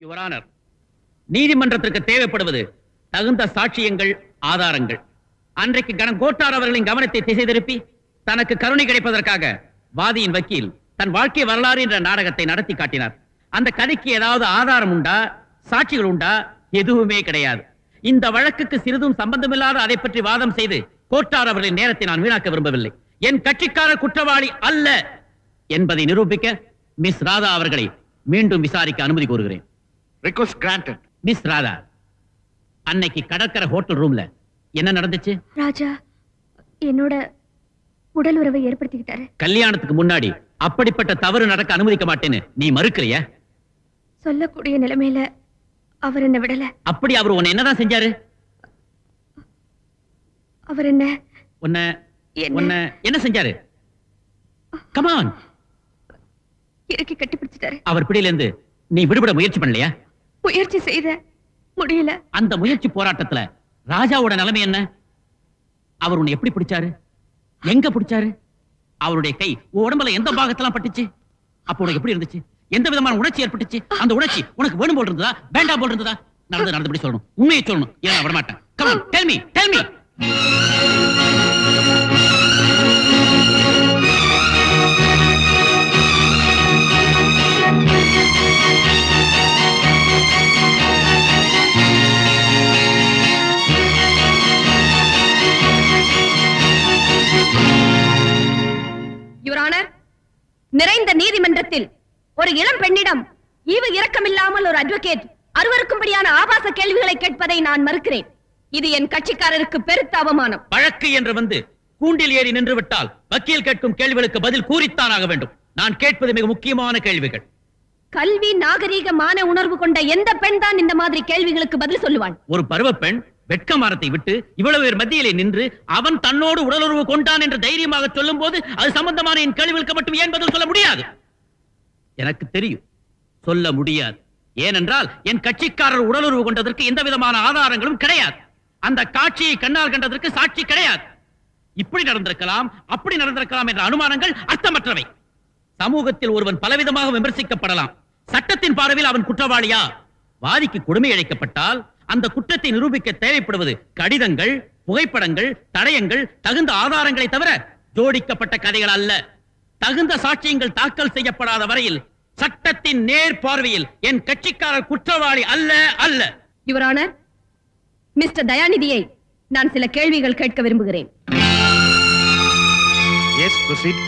Your honour, நீதிமன்றத்திற்கு தேவைப்படுவது தகுந்த சாட்சியங்கள், ஆதாரங்கள். அன்றைக்கு கோட்டார் அவர்களின் கவனத்தை திசை திருப்பி தனக்கு கருணை கிடைப்பதற்காக வாதியின் வக்கீல் தன் வாழ்க்கை வரலாறு என்ற நாடகத்தை நடத்தி காட்டினார். அந்த கதைக்கு ஏதாவது ஆதாரம் உண்டா, சாட்சிகள் உண்டா? எதுவுமே கிடையாது. இந்த வழக்குக்கு சிறிதும் சம்பந்தமில்லாத அதை பற்றி வாதம் செய்து கோட்டார் அவர்களின் நேரத்தை நான் வீணாக்க விரும்பவில்லை. என் கட்சிக்காரர் குற்றவாளி அல்ல என்பதை நிரூபிக்க மிஸ் ராதா அவர்களை மீண்டும் விசாரிக்க அனுமதி கோருகிறேன். Request granted. மிஸ் ராதா, அன்னைக்கு கடற்கரை ஹோட்டல் ரூம்ல என்ன நடந்துச்சு? ராஜா என்னோட உடல் உறவை ஏற்படுத்திக்கிட்டாரு. கல்யாணத்துக்கு முன்னாடி அப்படிப்பட்ட தவறு நடக்க அனுமதிக்க மாட்டேன்னு நீ மறுக்கிறியா? சொல்லக்கூடிய நிலைமையில அவர் என்ன விடல. அப்படி அவர் உன்னை என்னதான் செஞ்சாரு? அவர் என்ன என்ன செஞ்சாரு? கமான். இறுக்கி கட்டிப்பிடிச்சிட்டாரு. அவர் பிடியில இருந்து நீ விடுபட முயற்சி பண்ணலையா? முயற்சி செய்த முடியல. அந்த முயற்சி போராட்டத்துல ராஜாவோட நிலைமை என்ன? அவர் உன்னை எப்படி பிடிச்சாரு? எங்க பிடிச்சாரு? அவருடைய கை உடம்புல எந்த பாகத்தெல்லாம் பட்டுச்சு? அப்ப உனக்கு எப்படி இருந்துச்சு? எந்த விதமான உணர்ச்சி ஏற்பட்டுச்சு? அந்த உணர்ச்சி உனக்கு வேணும் போல் இருந்ததா, வேண்டாம் போல் இருந்ததா? நடந்தபடி சொல்லணும், உண்மையை சொல்லணும். ஏன் விட மாட்டேன். Come on, tell me, tell me. Your honour, நிறைந்த நீதிமன்றத்தில் ஒரு இளம் பெண்ணிடம் ஈவு இரக்கமில்லாமல் ஒரு அட்வொகேட் அருவருக்கும்படியான ஆபாச கேள்விகளை கேட்பதை நான் மறுக்கிறேன். இது என் கட்சிக்காரருக்கு பெருத்த அவமானம். வழக்கு என்று வந்து கூண்டில் ஏறி நின்று விட்டால் வக்கீல் கேட்கும் கேள்விகளுக்கு பதில் கூறித்தான் ஆக வேண்டும். நான் கேட்பது மிக முக்கியமான கேள்விகள். கல்வி, நாகரீக, மான உணர்வு கொண்ட எந்த பெண் தான் இந்த மாதிரி கேள்விகளுக்கு பதில் சொல்லுவாள்? ஒரு பருவ பெண் வெட்கமானத்தை விட்டு இவ்வளவு பேர் மத்தியிலே நின்று அவன் தன்னோடு உடலுறவு கொண்டான் என்று தைரியமாக சொல்லும் போது அது சம்பந்தமான என் கேள்விகளுக்கு மட்டும் ஏன் பதில் சொல்ல முடியாது? எனக்கு தெரியும், சொல்ல முடியாது. ஏனென்றால் என் கட்சிக்காரர் உடலுறவு கொண்டதற்கு எந்த விதமான ஆதாரங்களும் கிடையாது. அந்த காட்சியை கண்ணால் கண்டதற்கு சாட்சி கிடையாது. இப்படி நடந்திருக்கலாம், அப்படி நடந்திருக்கலாம் என்ற அனுமானங்கள் அர்த்தமற்றவை. சமூகத்தில் ஒருவன் பலவிதமாக விமர்சிக்கப்படலாம். சட்டத்தின் பார்வையில் அவன் குற்றவாளியா? வாதிக்கு கொடுமை இழைக்கப்பட்டால் அந்த குற்றத்தை நிரூபிக்க தேவைப்படுவது கடிதங்கள், புகைப்படங்கள், தடயங்கள், தகுந்த ஆதாரங்களை தவிர ஜோடிக்கப்பட்ட கதைகள் அல்ல. தகுந்த சாட்சியங்கள் தாக்கல் செய்யப்படாத வரையில் சட்டத்தின் நேர் பார்வையில் என் கட்சிக்காரர் குற்றவாளி அல்ல அல்ல. யுவர் ஆனர், மிஸ்டர் தயாநிதியை நான் சில கேள்விகள் கேட்க விரும்புகிறேன். Yes, proceed.